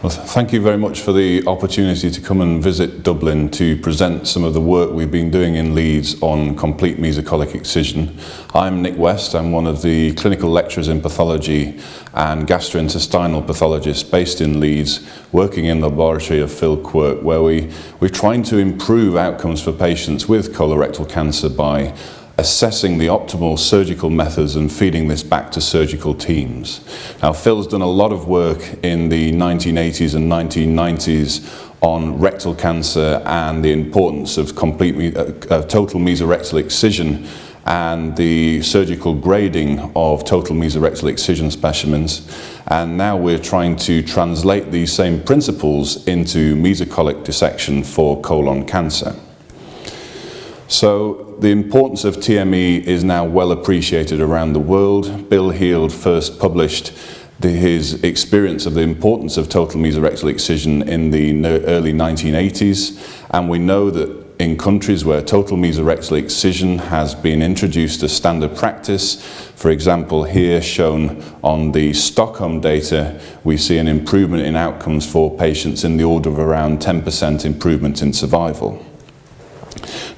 Well, thank you very much for the opportunity to come and visit Dublin to present some of the work we've been doing in Leeds on complete mesocolic excision. I'm Nick West. I'm one of the clinical lecturers in pathology and gastrointestinal pathologists based in Leeds, working in the laboratory of Phil Quirk, where we're trying to improve outcomes for patients with colorectal cancer by assessing the optimal surgical methods and feeding this back to surgical teams. Now, Phil's done a lot of work in the 1980s and 1990s on rectal cancer and the importance of total mesorectal excision and the surgical grading of total mesorectal excision specimens. And now we're trying to translate these same principles into mesocolic dissection for colon cancer. So the importance of TME is now well appreciated around the world. Bill Heald first published his experience of the importance of total mesorectal excision in the early 1980s, and we know that in countries where total mesorectal excision has been introduced as standard practice, for example here shown on the Stockholm data, we see an improvement in outcomes for patients in the order of around 10% improvement in survival.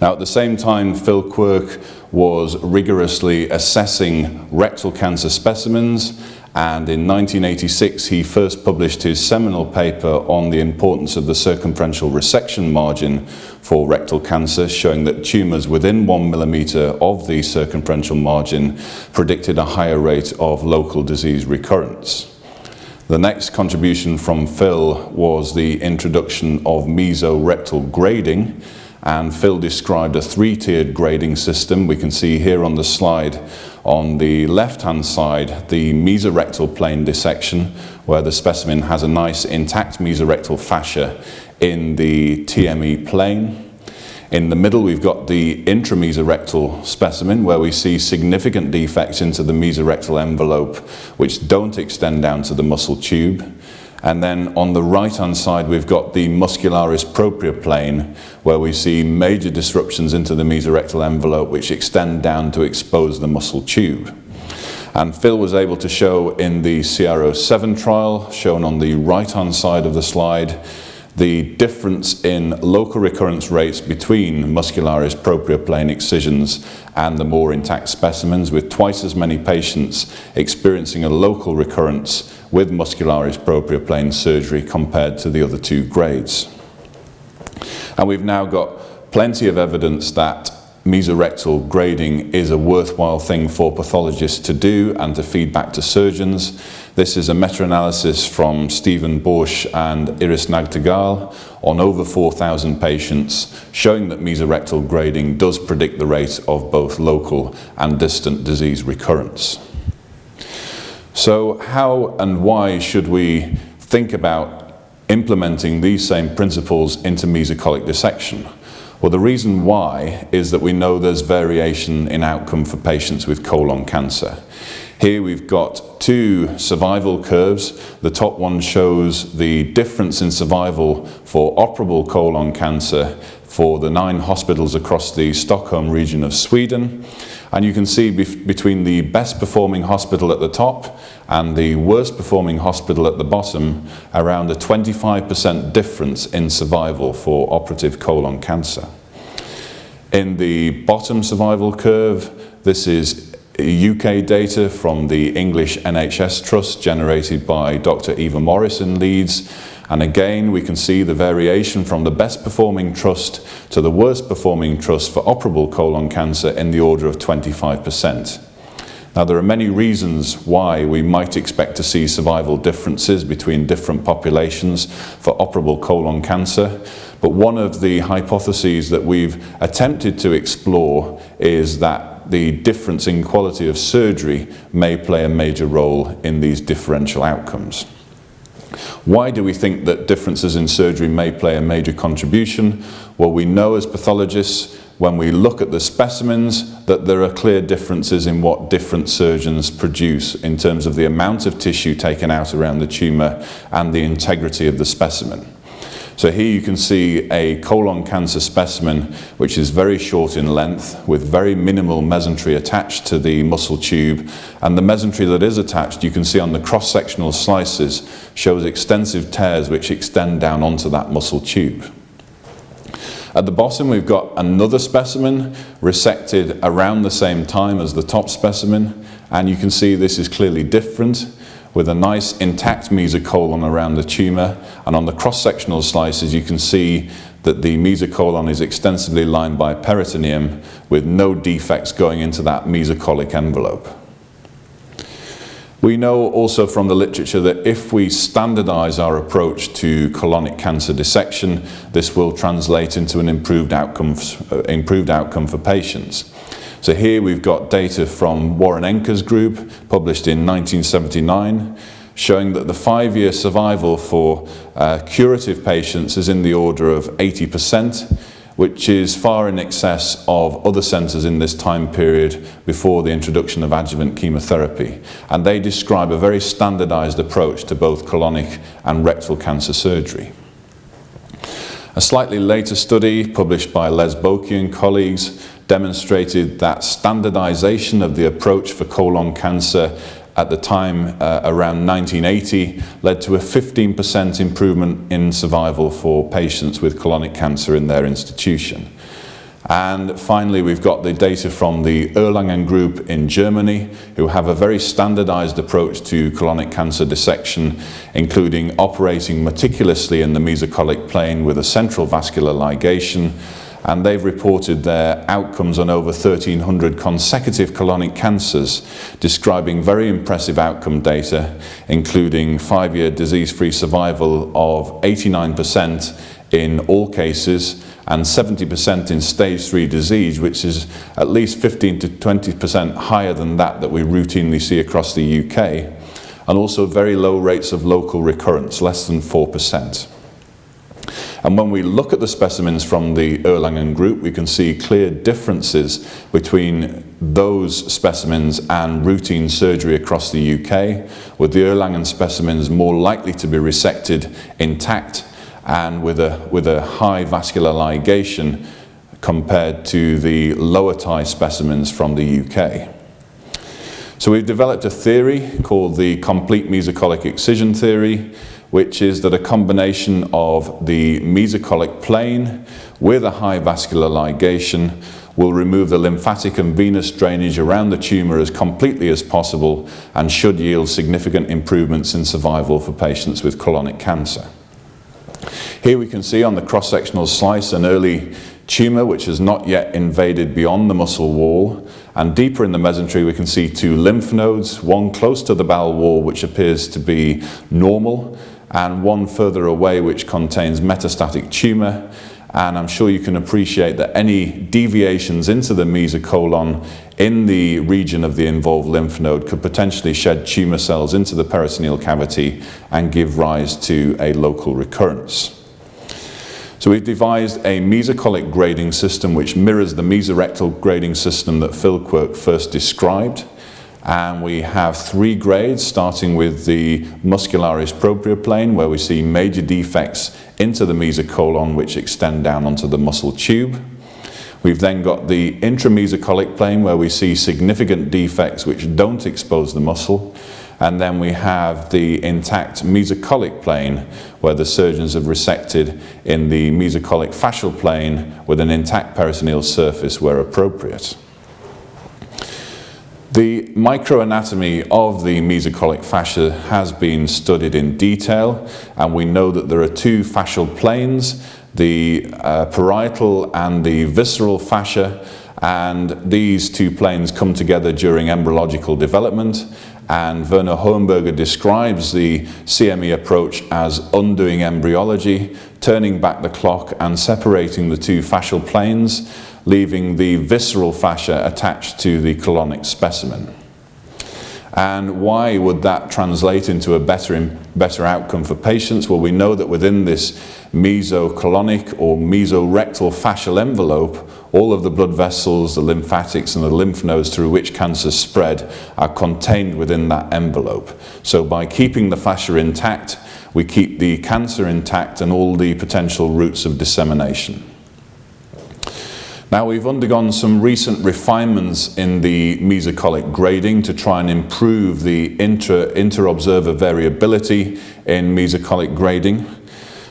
Now, at the same time, Phil Quirk was rigorously assessing rectal cancer specimens, and in 1986 he first published his seminal paper on the importance of the circumferential resection margin for rectal cancer, showing that tumours within 1 millimetre of the circumferential margin predicted a higher rate of local disease recurrence. The next contribution from Phil was the introduction of mesorectal grading, and Phil described a three-tiered grading system. We can see here on the slide on the left-hand side the mesorectal plane dissection, where the specimen has a nice intact mesorectal fascia in the TME plane. In the middle we've got the intramesorectal specimen, where we see significant defects into the mesorectal envelope which don't extend down to the muscle tube. And then on the right-hand side, we've got the muscularis propria plane, where we see major disruptions into the mesorectal envelope which extend down to expose the muscle tube. And Phil was able to show in the CR07 trial, shown on the right-hand side of the slide, the difference in local recurrence rates between muscularis propria plane excisions and the more intact specimens, with twice as many patients experiencing a local recurrence with muscularis propria plane surgery compared to the other two grades. And we've now got plenty of evidence that mesorectal grading is a worthwhile thing for pathologists to do and to feed back to surgeons. This is a meta-analysis from Stephen Borsch and Iris Nagtegaal on over 4,000 patients, showing that mesorectal grading does predict the rate of both local and distant disease recurrence. So how and why should we think about implementing these same principles into mesocolic dissection? Well, the reason why is that we know there's variation in outcome for patients with colon cancer. Here we've got two survival curves. The top one shows the difference in survival for operable colon cancer for the 9 hospitals across the Stockholm region of Sweden. And you can see between the best performing hospital at the top and the worst performing hospital at the bottom, around a 25% difference in survival for operative colon cancer. In the bottom survival curve, this is UK data from the English NHS Trust generated by Dr. Eva Morris in Leeds. And again, we can see the variation from the best performing trust to the worst performing trust for operable colon cancer in the order of 25%. Now, there are many reasons why we might expect to see survival differences between different populations for operable colon cancer, but one of the hypotheses that we've attempted to explore is that the difference in quality of surgery may play a major role in these differential outcomes. Why do we think that differences in surgery may play a major contribution? Well, we know as pathologists, when we look at the specimens, that there are clear differences in what different surgeons produce in terms of the amount of tissue taken out around the tumour and the integrity of the specimen. So here you can see a colon cancer specimen which is very short in length with very minimal mesentery attached to the muscle tube, and the mesentery that is attached, you can see on the cross-sectional slices, shows extensive tears which extend down onto that muscle tube. At the bottom we've got another specimen resected around the same time as the top specimen, and you can see this is clearly different, with a nice intact mesocolon around the tumour, and on the cross-sectional slices you can see that the mesocolon is extensively lined by peritoneum with no defects going into that mesocolic envelope. We know also from the literature that if we standardise our approach to colonic cancer dissection, this will translate into an improved outcome for patients. So here we've got data from Warren-Enker's group, published in 1979, showing that the 5-year survival for curative patients is in the order of 80%, which is far in excess of other centres in this time period before the introduction of adjuvant chemotherapy. And they describe a very standardised approach to both colonic and rectal cancer surgery. A slightly later study, published by Les Boki and colleagues, demonstrated that standardization of the approach for colon cancer at the time around 1980 led to a 15% improvement in survival for patients with colonic cancer in their institution. And finally, we've got the data from the Erlangen group in Germany, who have a very standardized approach to colonic cancer dissection, including operating meticulously in the mesocolic plane with a central vascular ligation. And they've reported their outcomes on over 1,300 consecutive colonic cancers, describing very impressive outcome data, including 5-year disease-free survival of 89% in all cases, and 70% in stage 3 disease, which is at least 15 to 20% higher than that we routinely see across the UK, and also very low rates of local recurrence, less than 4%. And when we look at the specimens from the Erlangen group, we can see clear differences between those specimens and routine surgery across the UK, with the Erlangen specimens more likely to be resected intact and with a high vascular ligation compared to the lower tie specimens from the UK. So we've developed a theory called the complete mesocolic excision theory, which is that a combination of the mesocolic plane with a high vascular ligation will remove the lymphatic and venous drainage around the tumour as completely as possible and should yield significant improvements in survival for patients with colonic cancer. Here we can see on the cross-sectional slice an early tumour which has not yet invaded beyond the muscle wall, and deeper in the mesentery we can see 2 lymph nodes, one close to the bowel wall which appears to be normal, and one further away which contains metastatic tumour. And I'm sure you can appreciate that any deviations into the mesocolon in the region of the involved lymph node could potentially shed tumour cells into the peritoneal cavity and give rise to a local recurrence. So we've devised a mesocolic grading system which mirrors the mesorectal grading system that Phil Quirk first described. And we have 3 grades, starting with the muscularis propria plane, where we see major defects into the mesocolon which extend down onto the muscle tube. We've then got the intramesocolic plane, where we see significant defects which don't expose the muscle. And then we have the intact mesocolic plane, where the surgeons have resected in the mesocolic fascial plane with an intact peritoneal surface where appropriate. The microanatomy of the mesocolic fascia has been studied in detail, and we know that there are 2 fascial planes, the parietal and the visceral fascia, and these 2 planes come together during embryological development, and Werner Hohenberger describes the CME approach as undoing embryology, turning back the clock and separating the 2 fascial planes, leaving the visceral fascia attached to the colonic specimen. And why would that translate into a better outcome for patients? Well, we know that within this mesocolonic or mesorectal fascial envelope, all of the blood vessels, the lymphatics and the lymph nodes through which cancers spread are contained within that envelope. So by keeping the fascia intact, we keep the cancer intact and all the potential routes of dissemination. Now, we've undergone some recent refinements in the mesocolic grading to try and improve the inter-observer variability in mesocolic grading.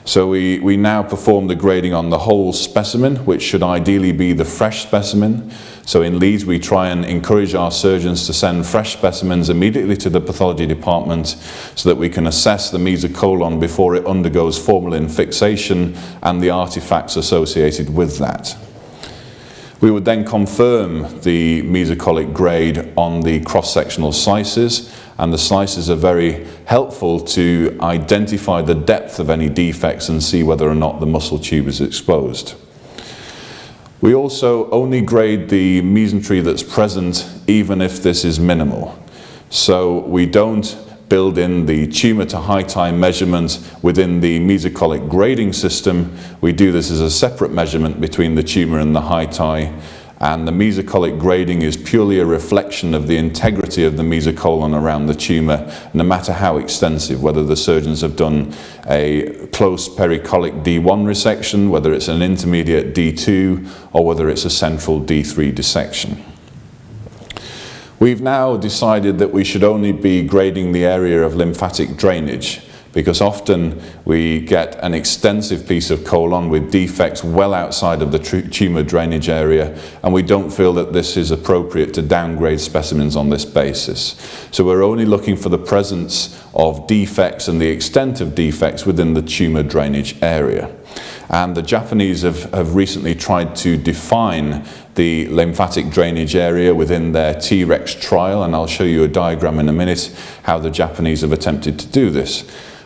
So we now perform the grading on the whole specimen, which should ideally be the fresh specimen. So in Leeds, we try and encourage our surgeons to send fresh specimens immediately to the pathology department so that we can assess the mesocolon before it undergoes formalin fixation and the artifacts associated with that. We would then confirm the mesocolic grade on the cross-sectional slices, and the slices are very helpful to identify the depth of any defects and see whether or not the muscle tube is exposed. We also only grade the mesentery that's present even if this is minimal. So we don't build in the tumor to height measurement within the mesocolic grading system. We do this as a separate measurement between the tumor and the height, and the mesocolic grading is purely a reflection of the integrity of the mesocolon around the tumor, no matter how extensive, whether the surgeons have done a close pericolic D1 resection, whether it's an intermediate D2, or whether it's a central D3 dissection. We've now decided that we should only be grading the area of lymphatic drainage, because often we get an extensive piece of colon with defects well outside of the tumor drainage area, and we don't feel that this is appropriate to downgrade specimens on this basis. So we're only looking for the presence of defects and the extent of defects within the tumor drainage area. And the Japanese have recently tried to define the lymphatic drainage area within their T-Rex trial, and I'll show you a diagram in a minute how the Japanese have attempted to do this.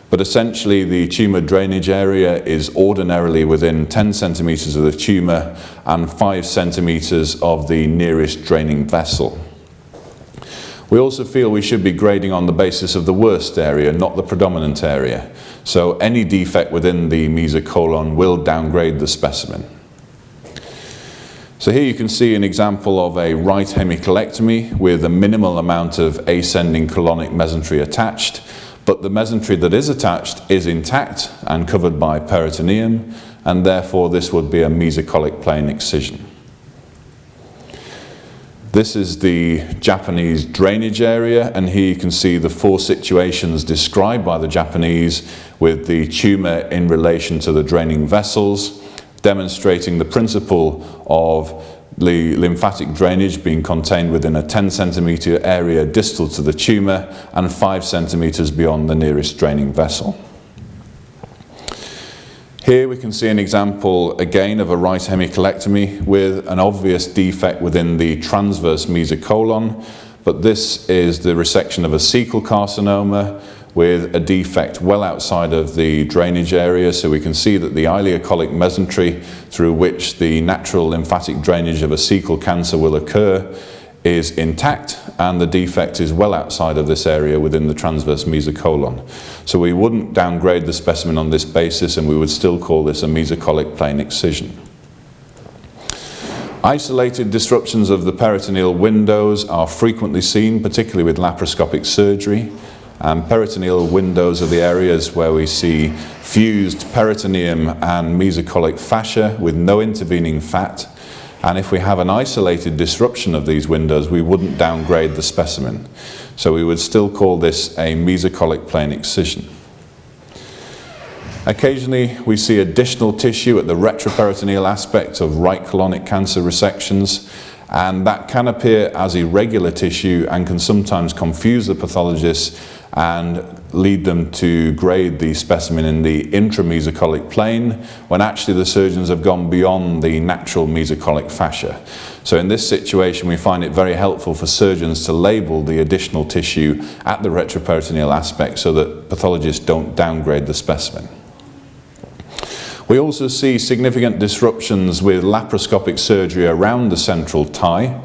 But essentially the tumor drainage area is ordinarily within 10 centimeters of the tumor and 5 centimeters of the nearest draining vessel. We also feel we should be grading on the basis of the worst area, not the predominant area. So any defect within the mesocolon will downgrade the specimen. So here you can see an example of a right hemicolectomy with a minimal amount of ascending colonic mesentery attached, but the mesentery that is attached is intact and covered by peritoneum, and therefore this would be a mesocolic plane excision. This is the Japanese drainage area, and here you can see the 4 situations described by the Japanese with the tumor in relation to the draining vessels, demonstrating the principle of the lymphatic drainage being contained within a 10 centimeter area distal to the tumor and 5 centimeters beyond the nearest draining vessel. Here we can see an example again of a right hemicolectomy with an obvious defect within the transverse mesocolon, but this is the resection of a cecal carcinoma with a defect well outside of the drainage area, so we can see that the ileocolic mesentery through which the natural lymphatic drainage of a cecal cancer will occur is intact, and the defect is well outside of this area within the transverse mesocolon. So we wouldn't downgrade the specimen on this basis, and we would still call this a mesocolic plane excision. Isolated disruptions of the peritoneal windows are frequently seen, particularly with laparoscopic surgery. And peritoneal windows are the areas where we see fused peritoneum and mesocolic fascia with no intervening fat. And if we have an isolated disruption of these windows, we wouldn't downgrade the specimen. So we would still call this a mesocolic plane excision. Occasionally we see additional tissue at the retroperitoneal aspect of right colonic cancer resections, and that can appear as irregular tissue and can sometimes confuse the pathologist and lead them to grade the specimen in the intramesocolic plane when actually the surgeons have gone beyond the natural mesocolic fascia. So in this situation we find it very helpful for surgeons to label the additional tissue at the retroperitoneal aspect so that pathologists don't downgrade the specimen. We also see significant disruptions with laparoscopic surgery around the central thigh,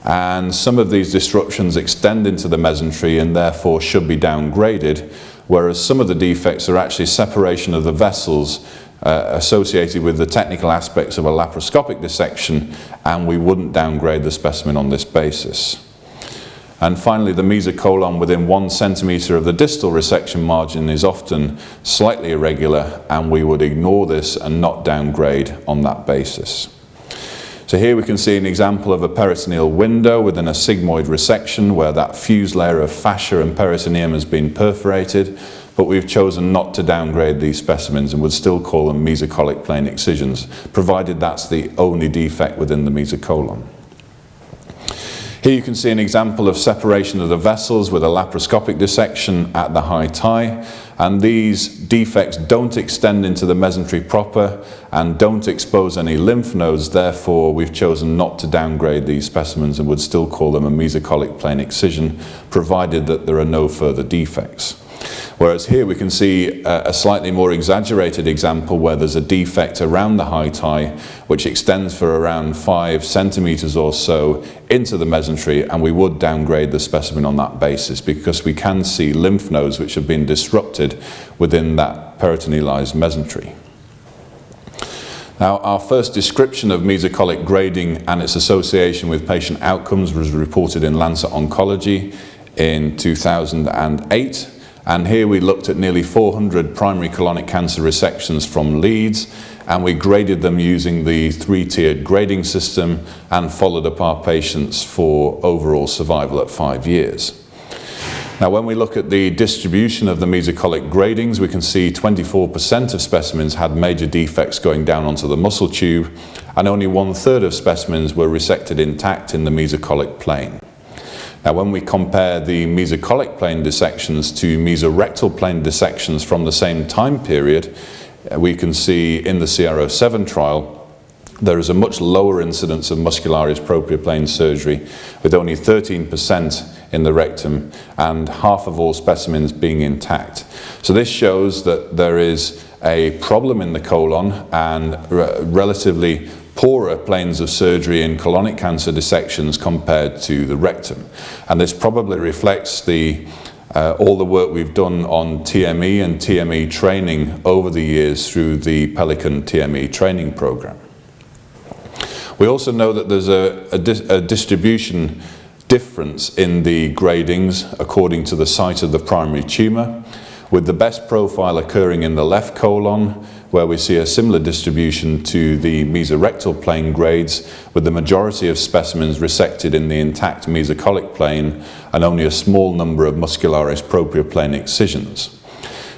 and some of these disruptions extend into the mesentery and therefore should be downgraded, whereas some of the defects are actually separation of the vessels associated with the technical aspects of a laparoscopic dissection, and we wouldn't downgrade the specimen on this basis. And finally, the mesocolon within 1 centimetre of the distal resection margin is often slightly irregular, and we would ignore this and not downgrade on that basis. So here we can see an example of a peritoneal window within a sigmoid resection where that fused layer of fascia and peritoneum has been perforated, but we've chosen not to downgrade these specimens and would still call them mesocolic plain excisions, provided that's the only defect within the mesocolon. Here you can see an example of separation of the vessels with a laparoscopic dissection at the high thigh, and these defects don't extend into the mesentery proper and don't expose any lymph nodes. Therefore, we've chosen not to downgrade these specimens and would still call them a mesocolic plain excision, provided that there are no further defects. Whereas here we can see a slightly more exaggerated example where there's a defect around the high thigh which extends for around 5 centimetres or so into the mesentery, and we would downgrade the specimen on that basis because we can see lymph nodes which have been disrupted within that peritonealized mesentery. Now, our first description of mesocolic grading and its association with patient outcomes was reported in Lancet Oncology in 2008. And here we looked at nearly 400 primary colonic cancer resections from Leeds, and we graded them using the 3-tiered grading system and followed up our patients for overall survival at 5 years. Now, when we look at the distribution of the mesocolic gradings, we can see 24% of specimens had major defects going down onto the muscle tube, and only 1/3 of specimens were resected intact in the mesocolic plane. Now, when we compare the mesocolic plane dissections to mesorectal plane dissections from the same time period, we can see in the CR07 trial there is a much lower incidence of muscularis propria plane surgery, with only 13% in the rectum and half of all specimens being intact. So this shows that there is a problem in the colon and relatively poorer planes of surgery in colonic cancer dissections compared to the rectum. And this probably reflects all the work we've done on TME and TME training over the years through the Pelican TME training program. We also know that there's a distribution difference in the gradings according to the site of the primary tumour, with the best profile occurring in the left colon, where we see a similar distribution to the mesorectal plane grades, with the majority of specimens resected in the intact mesocolic plane and only a small number of muscularis propria plane excisions.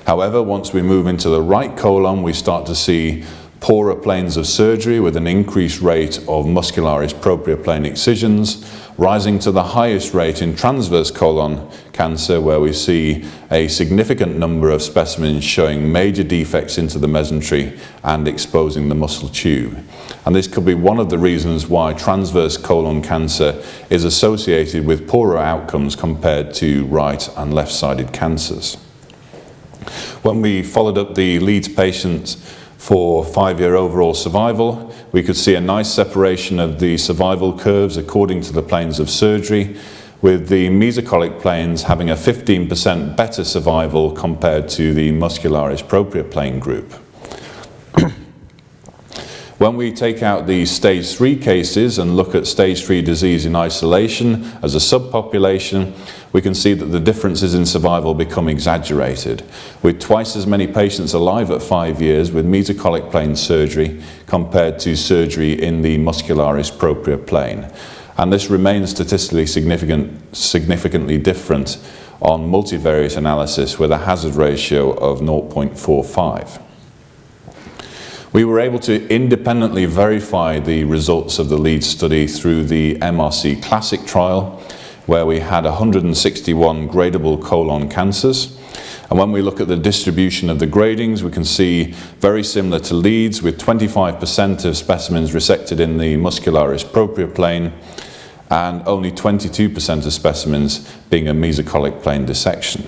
However, once we move into the right colon, we start to see poorer planes of surgery with an increased rate of muscularis propria plane excisions, rising to the highest rate in transverse colon cancer, where we see a significant number of specimens showing major defects into the mesentery and exposing the muscle tube. And this could be one of the reasons why transverse colon cancer is associated with poorer outcomes compared to right and left-sided cancers. When we followed up the Leeds patients for 5-year overall survival, we could see a nice separation of the survival curves according to the planes of surgery, with the mesocolic planes having a 15% better survival compared to the muscularis propria plane group. When we take out the stage 3 cases and look at stage 3 disease in isolation as a subpopulation, we can see that the differences in survival become exaggerated, with twice as many patients alive at 5 years with mesocolic plane surgery compared to surgery in the muscularis propria plane. And this remains statistically significantly different on multivariate analysis with a hazard ratio of 0.45. We were able to independently verify the results of the Leeds study through the MRC Classic trial, where we had 161 gradable colon cancers. And when we look at the distribution of the gradings, we can see very similar to Leeds, with 25% of specimens resected in the muscularis propria plane and only 22% of specimens being a mesocolic plane dissection.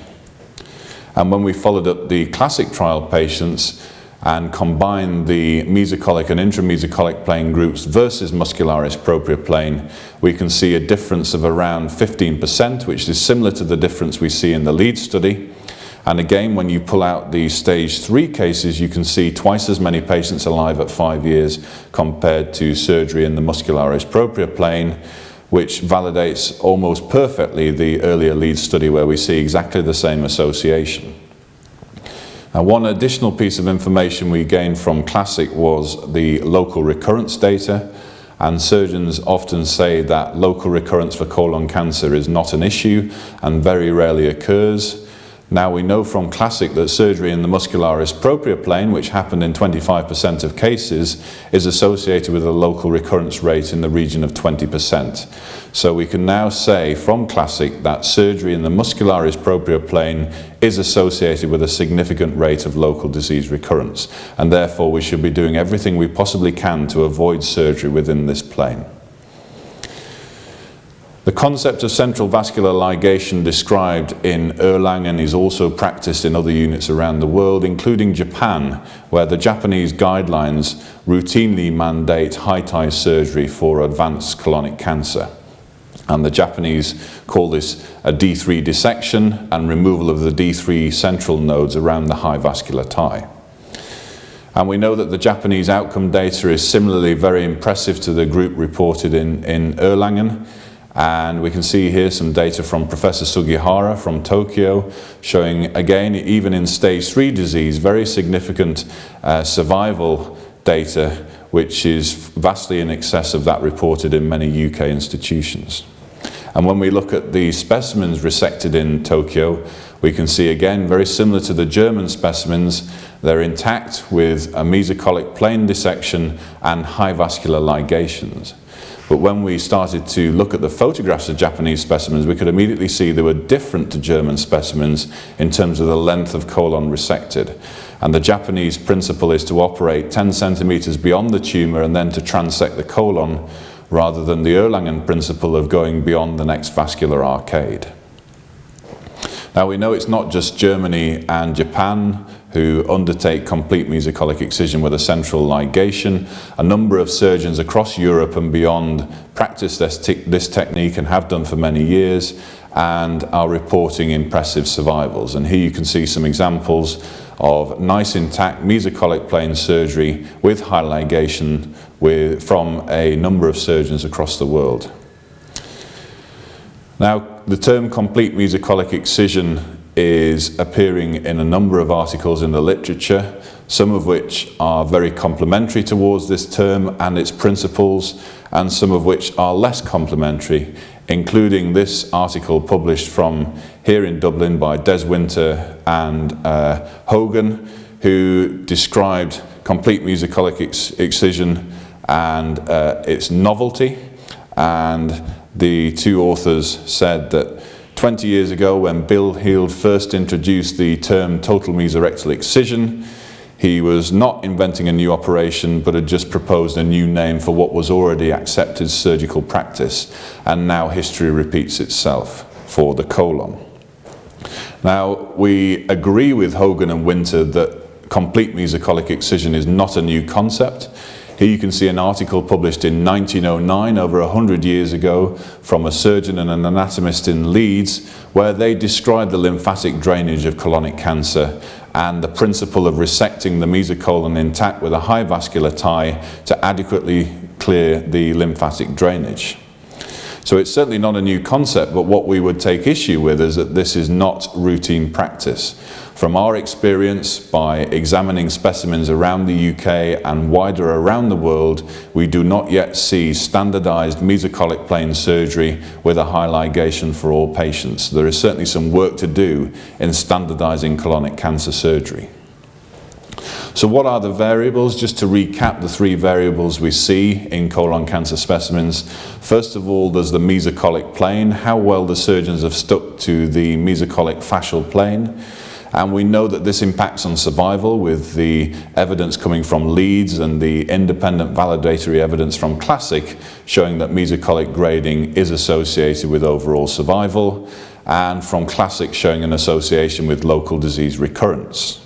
And when we followed up the classic trial patients and combine the mesocolic and intramesocolic plane groups versus muscularis propria plane, we can see a difference of around 15%, which is similar to the difference we see in the Leeds study. And again, when you pull out the stage 3 cases, you can see twice as many patients alive at 5 years compared to surgery in the muscularis propria plane, which validates almost perfectly the earlier Leeds study where we see exactly the same association. Now, one additional piece of information we gained from Classic was the local recurrence data, and surgeons often say that local recurrence for colon cancer is not an issue and very rarely occurs. Now, we know from Classic that surgery in the muscularis propria plane, which happened in 25% of cases, is associated with a local recurrence rate in the region of 20%. So we can now say from Classic that surgery in the muscularis propria plane is associated with a significant rate of local disease recurrence, and therefore we should be doing everything we possibly can to avoid surgery within this plane. The concept of central vascular ligation described in Erlangen is also practiced in other units around the world, including Japan, where the Japanese guidelines routinely mandate high-tie surgery for advanced colonic cancer. And the Japanese call this a D3 dissection and removal of the D3 central nodes around the high vascular tie. And we know that the Japanese outcome data is similarly very impressive to the group reported in Erlangen. And we can see here some data from Professor Sugihara from Tokyo, showing again, even in stage 3 disease, very significant survival data, which is vastly in excess of that reported in many UK institutions. And when we look at the specimens resected in Tokyo, we can see again, very similar to the German specimens, they're intact with a mesocolic plane dissection and high vascular ligations. But when we started to look at the photographs of Japanese specimens, we could immediately see they were different to German specimens in terms of the length of colon resected. And the Japanese principle is to operate 10 centimeters beyond the tumor and then to transect the colon, rather than the Erlangen principle of going beyond the next vascular arcade. Now, we know it's not just Germany and Japan who undertake complete mesocolic excision with a central ligation. A number of surgeons across Europe and beyond practice this technique and have done for many years, and are reporting impressive survivals. And here you can see some examples of nice intact mesocolic plane surgery with high ligation from a number of surgeons across the world. Now, the term complete mesocolic excision is appearing in a number of articles in the literature, some of which are very complementary towards this term and its principles, and some of which are less complementary, including this article published from here in Dublin by Des Winter and Hogan, who described complete mesocolic excision and its novelty. And the two authors said that 20 years ago, when Bill Heald first introduced the term total mesorectal excision, he was not inventing a new operation, but had just proposed a new name for what was already accepted surgical practice. And now history repeats itself for the colon. Now, we agree with Hogan and Winter that complete mesocolic excision is not a new concept. Here you can see an article published in 1909, over 100 years ago, from a surgeon and an anatomist in Leeds, where they described the lymphatic drainage of colonic cancer and the principle of resecting the mesocolon intact with a high vascular tie to adequately clear the lymphatic drainage. So it's certainly not a new concept, but what we would take issue with is that this is not routine practice. From our experience, by examining specimens around the UK and wider around the world, we do not yet see standardized mesocolic plane surgery with a high ligation for all patients. There is certainly some work to do in standardizing colonic cancer surgery. So what are the variables? Just to recap the three variables we see in colon cancer specimens. First of all, there's the mesocolic plane, how well the surgeons have stuck to the mesocolic fascial plane. And we know that this impacts on survival, with the evidence coming from Leeds and the independent validatory evidence from Classic showing that mesocolic grading is associated with overall survival, and from Classic showing an association with local disease recurrence.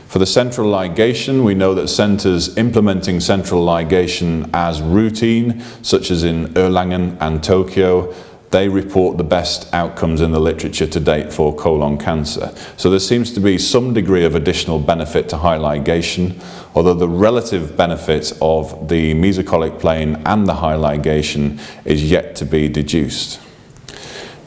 For the central ligation, we know that centers implementing central ligation as routine, such as in Erlangen and Tokyo, they report the best outcomes in the literature to date for colon cancer. So there seems to be some degree of additional benefit to high ligation, although the relative benefit of the mesocolic plane and the high ligation is yet to be deduced.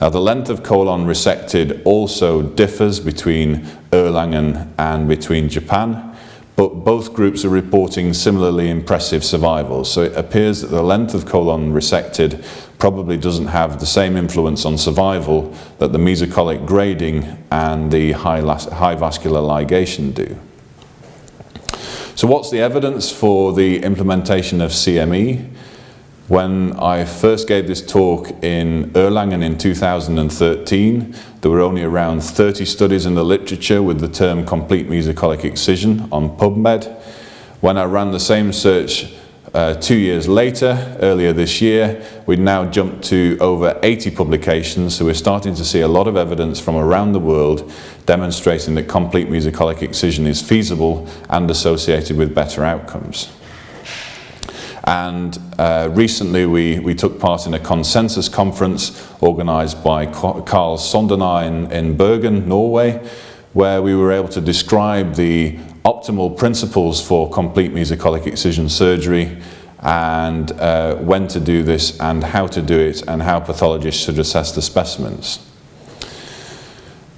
Now, the length of colon resected also differs between Erlangen and between Japan, but both groups are reporting similarly impressive survival. So it appears that the length of colon resected probably doesn't have the same influence on survival that the mesocolic grading and the high vascular ligation do. So what's the evidence for the implementation of CME? When I first gave this talk in Erlangen in 2013, there were only around 30 studies in the literature with the term complete mesocolic excision on PubMed. When I ran the same search 2 years later, earlier this year, we'd now jumped to over 80 publications, so we're starting to see a lot of evidence from around the world demonstrating that complete mesocolic excision is feasible and associated with better outcomes. And recently we took part in a consensus conference organised by Carl Sonderna in Bergen, Norway, where we were able to describe the optimal principles for complete mesocolic excision surgery and when to do this and how to do it and how pathologists should assess the specimens.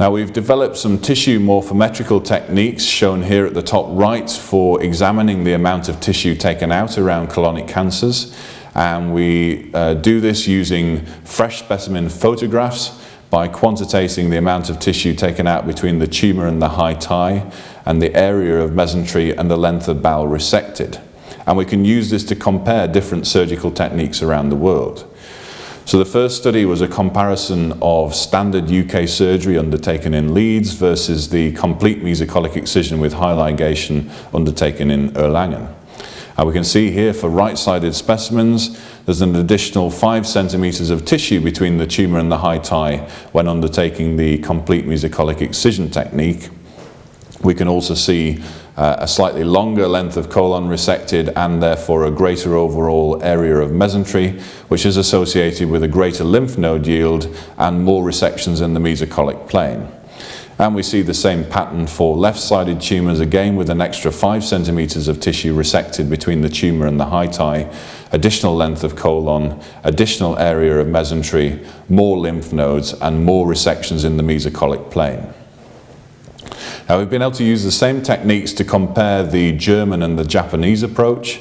Now, we've developed some tissue morphometrical techniques shown here at the top right for examining the amount of tissue taken out around colonic cancers, and we do this using fresh specimen photographs by quantitating the amount of tissue taken out between the tumour and the high thigh and the area of mesentery and the length of bowel resected. And we can use this to compare different surgical techniques around the world. So the first study was a comparison of standard UK surgery undertaken in Leeds versus the complete mesocolic excision with high ligation undertaken in Erlangen. And we can see here for right-sided specimens, there's an additional 5 centimetres of tissue between the tumour and the high thigh when undertaking the complete mesocolic excision technique. We can also see a slightly longer length of colon resected and therefore a greater overall area of mesentery, which is associated with a greater lymph node yield and more resections in the mesocolic plane. And we see the same pattern for left-sided tumours, again with an extra 5 centimetres of tissue resected between the tumour and the high thigh, additional length of colon, additional area of mesentery, more lymph nodes and more resections in the mesocolic plane. Now, we've been able to use the same techniques to compare the German and the Japanese approach,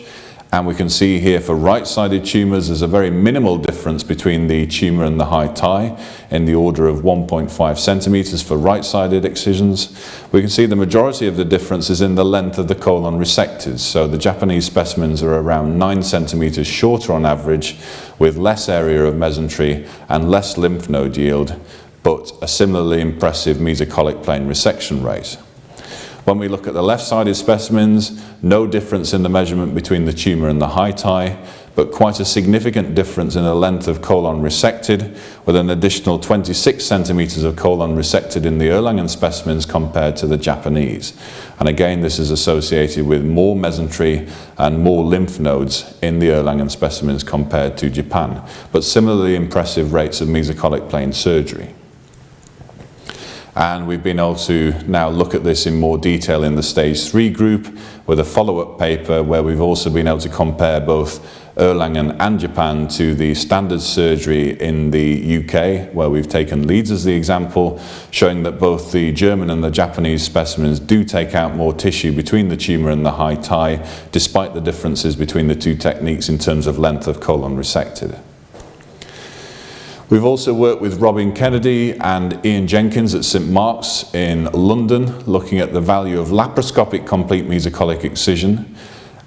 and we can see here for right-sided tumours there's a very minimal difference between the tumour and the high thigh in the order of 1.5 centimetres for right-sided excisions. We can see the majority of the difference is in the length of the colon resected, so the Japanese specimens are around 9 centimetres shorter on average with less area of mesentery and less lymph node yield, but a similarly impressive mesocolic plane resection rate. When we look at the left-sided specimens, no difference in the measurement between the tumour and the high thigh, but quite a significant difference in the length of colon resected, with an additional 26 centimetres of colon resected in the Erlangen specimens compared to the Japanese. And again, this is associated with more mesentery and more lymph nodes in the Erlangen specimens compared to Japan, but similarly impressive rates of mesocolic plane surgery. And we've been able to now look at this in more detail in the stage 3 group with a follow-up paper where we've also been able to compare both Erlangen and Japan to the standard surgery in the UK, where we've taken Leeds as the example, showing that both the German and the Japanese specimens do take out more tissue between the tumour and the high thigh, despite the differences between the two techniques in terms of length of colon resected. We've also worked with Robin Kennedy and Ian Jenkins at St Mark's in London, looking at the value of laparoscopic complete mesocolic excision,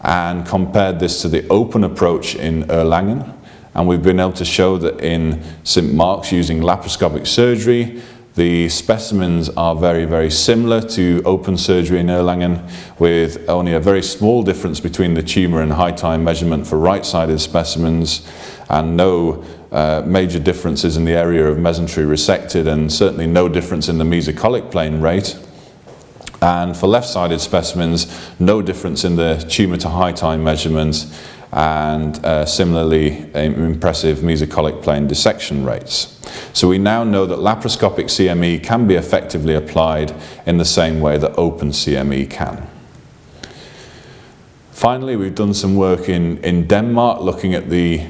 and compared this to the open approach in Erlangen. And we've been able to show that in St Mark's, using laparoscopic surgery, the specimens are very, very similar to open surgery in Erlangen, with only a very small difference between the tumour and high thigh measurement for right-sided specimens, and no major differences in the area of mesentery resected, and certainly no difference in the mesocolic plane rate. And for left-sided specimens, no difference in the tumour to high thigh measurements, and similarly impressive mesocolic plane dissection rates. So we now know that laparoscopic CME can be effectively applied in the same way that open CME can. Finally, we've done some work in Denmark looking at the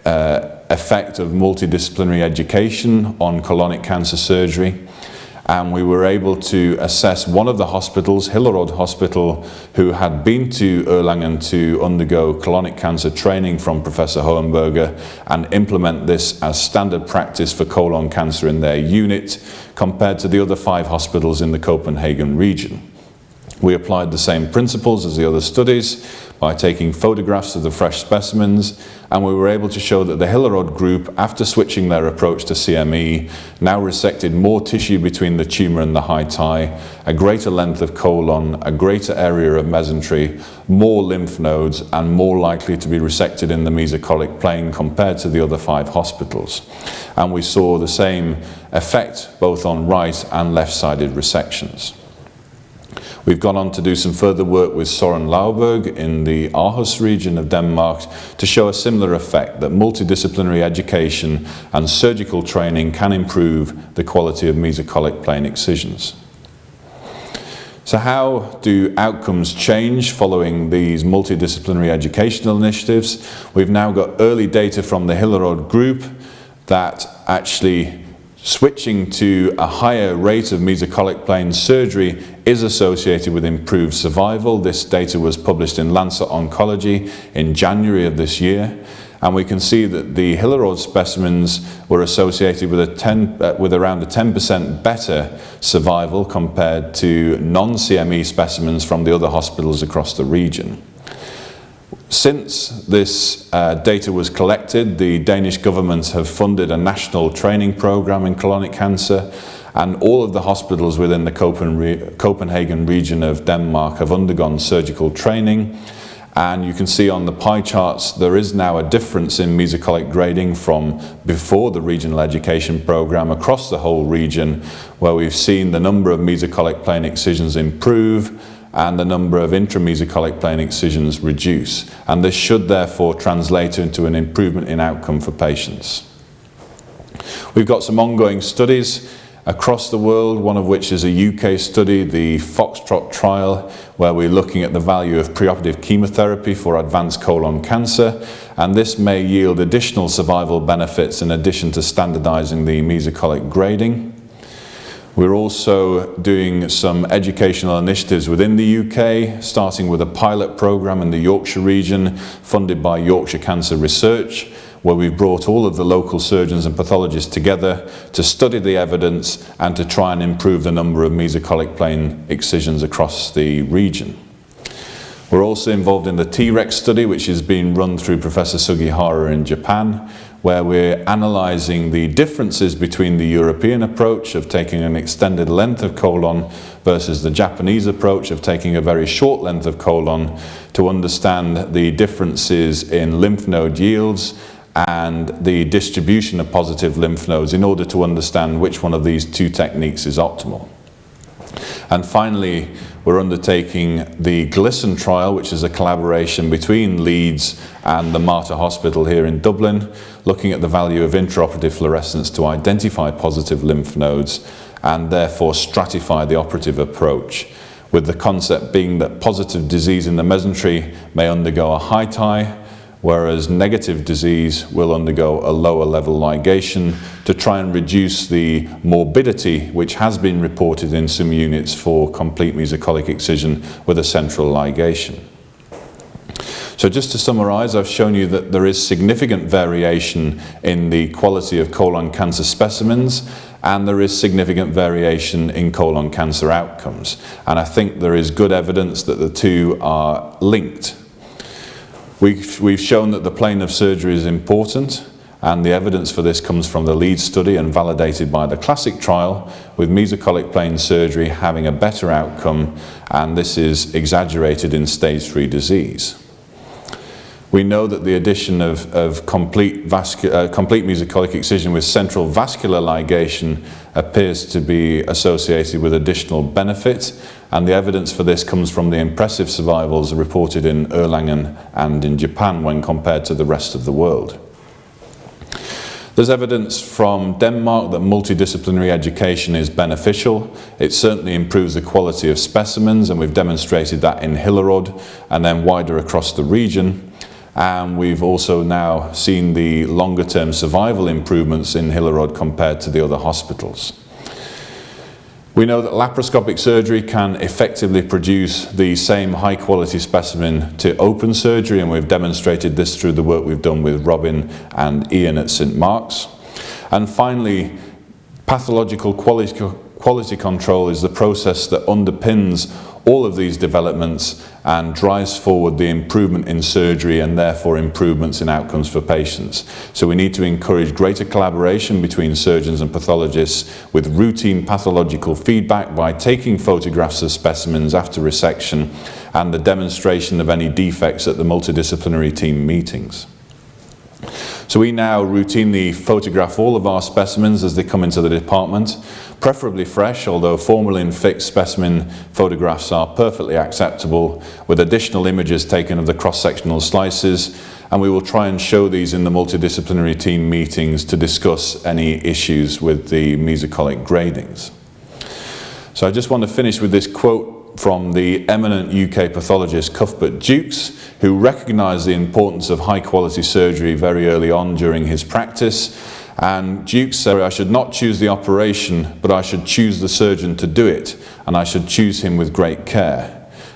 effect of multidisciplinary education on colonic cancer surgery. And we were able to assess one of the hospitals, Hillerød Hospital, who had been to Erlangen to undergo colonic cancer training from Professor Hohenberger and implement this as standard practice for colon cancer in their unit, compared to the other 5 hospitals in the Copenhagen region. We applied the same principles as the other studies by taking photographs of the fresh specimens, and we were able to show that the Hillerød group, after switching their approach to CME, now resected more tissue between the tumour and the high-tie, a greater length of colon, a greater area of mesentery, more lymph nodes, and more likely to be resected in the mesocolic plane compared to the other 5 hospitals. And we saw the same effect both on right and left-sided resections. We've gone on to do some further work with Søren Lauberg in the Aarhus region of Denmark to show a similar effect, that multidisciplinary education and surgical training can improve the quality of mesocolic plane excisions. So how do outcomes change following these multidisciplinary educational initiatives? We've now got early data from the Hillerød group that actually switching to a higher rate of mesocolic plane surgery is associated with improved survival. This data was published in Lancet Oncology in January of this year. And we can see that the Hillerød specimens were associated with around a 10% better survival compared to non-CME specimens from the other hospitals across the region. Since this data was collected, the Danish government have funded a national training program in colonic cancer, and all of the hospitals within the Copenhagen region of Denmark have undergone surgical training. And you can see on the pie charts there is now a difference in mesocolic grading from before the regional education program across the whole region, where we've seen the number of mesocolic plane excisions improve and the number of intramesocolic plane excisions reduce. And this should therefore translate into an improvement in outcome for patients. We've got some ongoing studies across the world, one of which is a UK study, the Foxtrot trial, where we're looking at the value of preoperative chemotherapy for advanced colon cancer, and this may yield additional survival benefits in addition to standardizing the mesocolic grading. We're also doing some educational initiatives within the UK, starting with a pilot program in the Yorkshire region funded by Yorkshire Cancer Research, where we've brought all of the local surgeons and pathologists together to study the evidence and to try and improve the number of mesocolic plane excisions across the region. We're also involved in the T-REX study, which is being run through Professor Sugihara in Japan, where we're analysing the differences between the European approach of taking an extended length of colon versus the Japanese approach of taking a very short length of colon, to understand the differences in lymph node yields and the distribution of positive lymph nodes in order to understand which one of these 2 techniques is optimal. And finally, we're undertaking the GLISTEN trial, which is a collaboration between Leeds and the Mater Hospital here in Dublin, looking at the value of intraoperative fluorescence to identify positive lymph nodes and therefore stratify the operative approach, with the concept being that positive disease in the mesentery may undergo a high tie, whereas negative disease will undergo a lower level ligation to try and reduce the morbidity which has been reported in some units for complete mesocolic excision with a central ligation. So just to summarize, I've shown you that there is significant variation in the quality of colon cancer specimens, and there is significant variation in colon cancer outcomes. And I think there is good evidence that the 2 are linked. We've shown that the plane of surgery is important, and the evidence for this comes from the Leeds study and validated by the classic trial, with mesocolic plane surgery having a better outcome, and this is exaggerated in stage 3 disease. We know that the addition of complete mesocolic excision with central vascular ligation appears to be associated with additional benefit, and the evidence for this comes from the impressive survivals reported in Erlangen and in Japan when compared to the rest of the world. There's evidence from Denmark that multidisciplinary education is beneficial. It certainly improves the quality of specimens, and we've demonstrated that in Hillerød and then wider across the region. And we've also now seen the longer-term survival improvements in Hillerød compared to the other hospitals. We know that laparoscopic surgery can effectively produce the same high-quality specimen to open surgery, and we've demonstrated this through the work we've done with Robin and Ian at St Mark's. And finally, pathological quality control is the process that underpins all of these developments and drives forward the improvement in surgery and therefore improvements in outcomes for patients. So we need to encourage greater collaboration between surgeons and pathologists with routine pathological feedback by taking photographs of specimens after resection and the demonstration of any defects at the multidisciplinary team meetings. So we now routinely photograph all of our specimens as they come into the department, preferably fresh, although formalin-fixed specimen photographs are perfectly acceptable, with additional images taken of the cross-sectional slices, and we will try and show these in the multidisciplinary team meetings to discuss any issues with the mesocolic gradings. So I just want to finish with this quote from the eminent UK pathologist Cuthbert Jukes, who recognised the importance of high-quality surgery very early on during his practice. And Jukes said, "I should not choose the operation, but I should choose the surgeon to do it, and I should choose him with great care."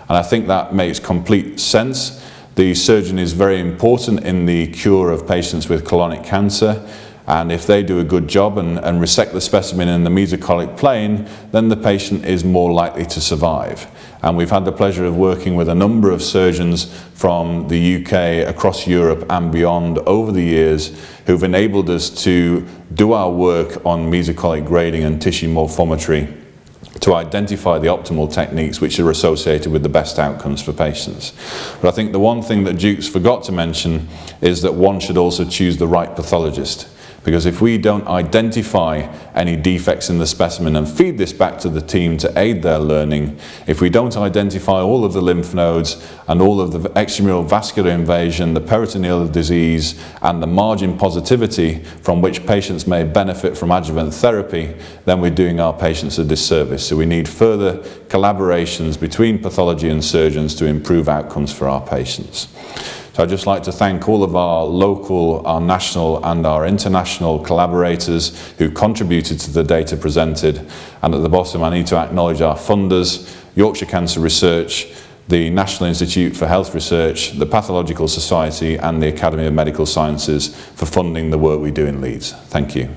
And I think that makes complete sense. The surgeon is very important in the cure of patients with colonic cancer. And if they do a good job and resect the specimen in the mesocolic plane, then the patient is more likely to survive. And we've had the pleasure of working with a number of surgeons from the UK, across Europe and beyond over the years, who've enabled us to do our work on mesocolic grading and tissue morphometry to identify the optimal techniques which are associated with the best outcomes for patients. But I think the one thing that Jukes forgot to mention is that one should also choose the right pathologist. Because if we don't identify any defects in the specimen and feed this back to the team to aid their learning, if we don't identify all of the lymph nodes and all of the extramural vascular invasion, the peritoneal disease and the margin positivity from which patients may benefit from adjuvant therapy, then we're doing our patients a disservice. So we need further collaborations between pathology and surgeons to improve outcomes for our patients. So I'd just like to thank all of our local, our national and our international collaborators who contributed to the data presented. And at the bottom I need to acknowledge our funders, Yorkshire Cancer Research, the National Institute for Health Research, the Pathological Society and the Academy of Medical Sciences for funding the work we do in Leeds. Thank you.